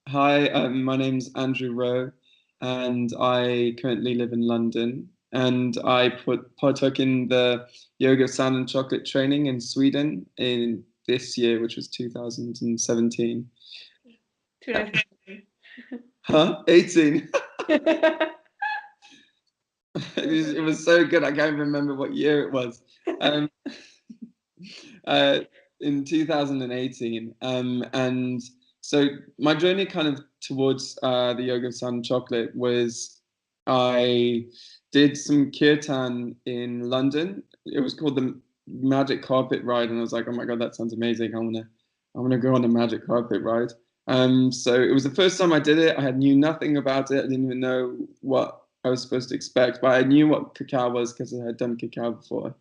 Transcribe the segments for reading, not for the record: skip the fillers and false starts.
Hi, my name's Andrew Rowe, and I currently live in London. And I partook in the yoga, sound, and chocolate training in Sweden in this year, which was 2017. 2017. Huh? 18. It was so good. I can't remember what year it was. Um, uh, in 2018. And so my journey kind of towards the yoga sun chocolate was I did some kirtan in London. It was called the Magic Carpet Ride, and I was like, oh my God, that sounds amazing. I wanna go on a magic carpet ride. So it was the first time I did it. Knew nothing about it. I didn't even know what I was supposed to expect, but I knew what cacao was because I had done cacao before.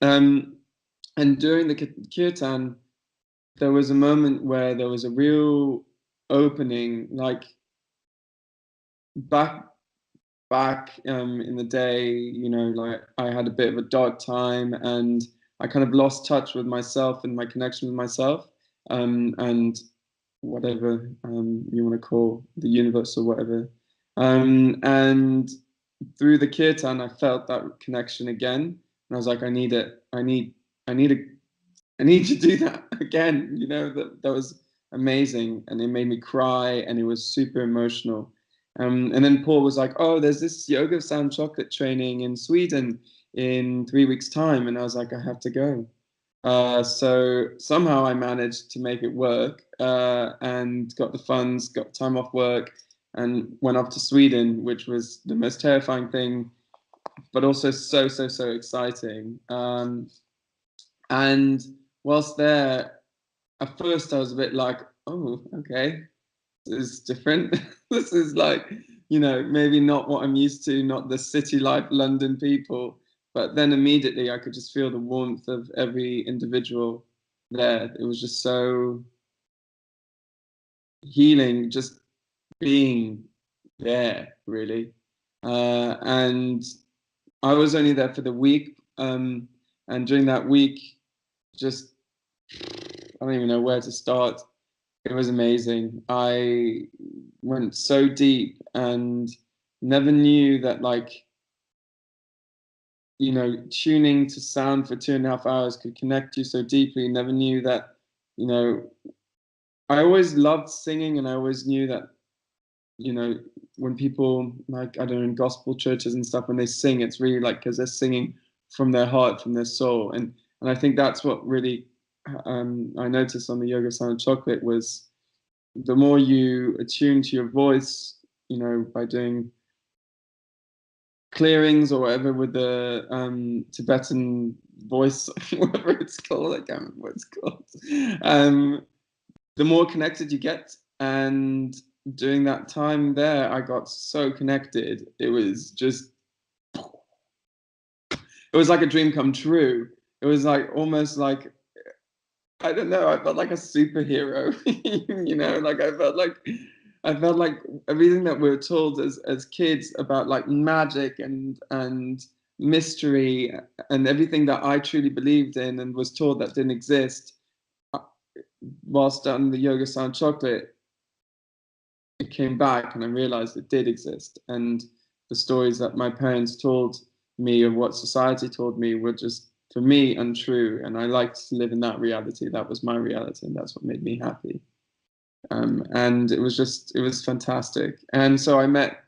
Um, and during the kirtan, there was a moment where there was a real opening, like back in the day, like I had a bit of a dark time and I kind of lost touch with myself and my connection with myself, and whatever you want to call the universe or whatever. And through the kirtan, I felt that connection again, and I was like, I need it. I need a I need to do that again. That was amazing, and it made me cry, and it was super emotional. And then Paul was like, "Oh, there's this yoga sound chocolate training in Sweden in 3 weeks' time," and I was like, "I have to go." So somehow I managed to make it work, and got the funds, got time off work, and went off to Sweden, which was the most terrifying thing, but also so so so exciting. And whilst there, at first I was a bit like, oh, okay, this is different. This is like, maybe not what I'm used to, not the city life London people. But then immediately I could just feel the warmth of every individual there. It was just so healing, just being there, really. And I was only there for the week. And during that week, just I don't even know where to start. It was amazing. I went so deep and never knew that, like, tuning to sound for 2.5 hours could connect you so deeply. Never knew that, you know, I always loved singing, and I always knew that, you know, when people, like, I don't know, in gospel churches and stuff, when they sing, it's really like because they're singing from their heart, from their soul. And I think that's what really I noticed on the Yoga Sound Chocolate was the more you attune to your voice, by doing clearings or whatever with the Tibetan voice, whatever it's called, I can't remember what it's called. The more connected you get. And during that time there, I got so connected. It was like a dream come true. It was like almost like, I don't know, I felt like a superhero. Like I felt like everything that we were told as kids about like magic and mystery and everything that I truly believed in and was told that didn't exist. uh, Whilst on the Yoga Sound Chocolate, it came back and I realized it did exist. And the stories that my parents told me and what society told me were just, for me, untrue. And I liked to live in that reality. That was my reality, and that's what made me happy. And it was fantastic. And so I met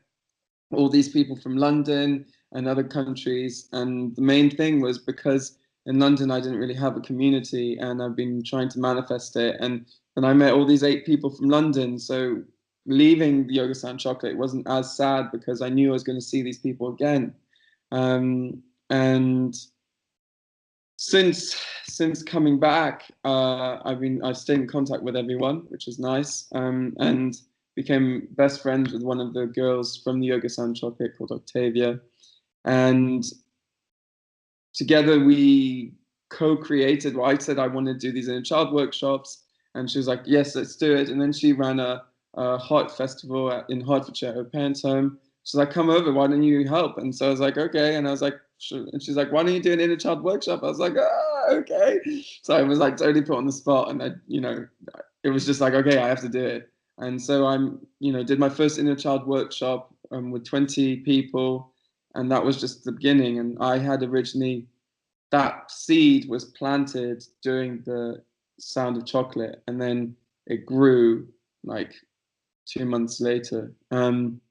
all these people from London and other countries. And the main thing was because in London I didn't really have a community, and I've been trying to manifest it. And I met all these 8 people from London. So leaving the Yoga Sound Chocolate wasn't as sad because I knew I was going to see these people again. And since coming back, I've stayed in contact with everyone, which is nice, and became best friends with one of the girls from the Yoga Sound Chocolate called Octavia, and together we co-created. Well, I said I wanted to do these inner child workshops, and she was like, "Yes, let's do it." And then she ran a heart festival in Hertfordshire at her parents' home. She's like, "Come over, why don't you help?" And so I was like, "Okay." And I was like, sure. And she's like, "Why don't you do an inner child workshop?" I was like, "Ah, okay." So I was like totally put on the spot, and it was just like, okay, I have to do it. And so did my first inner child workshop with 20 people, and that was just the beginning. And I had originally, that seed was planted during the Sound of Chocolate, and then it grew like 2 months later. And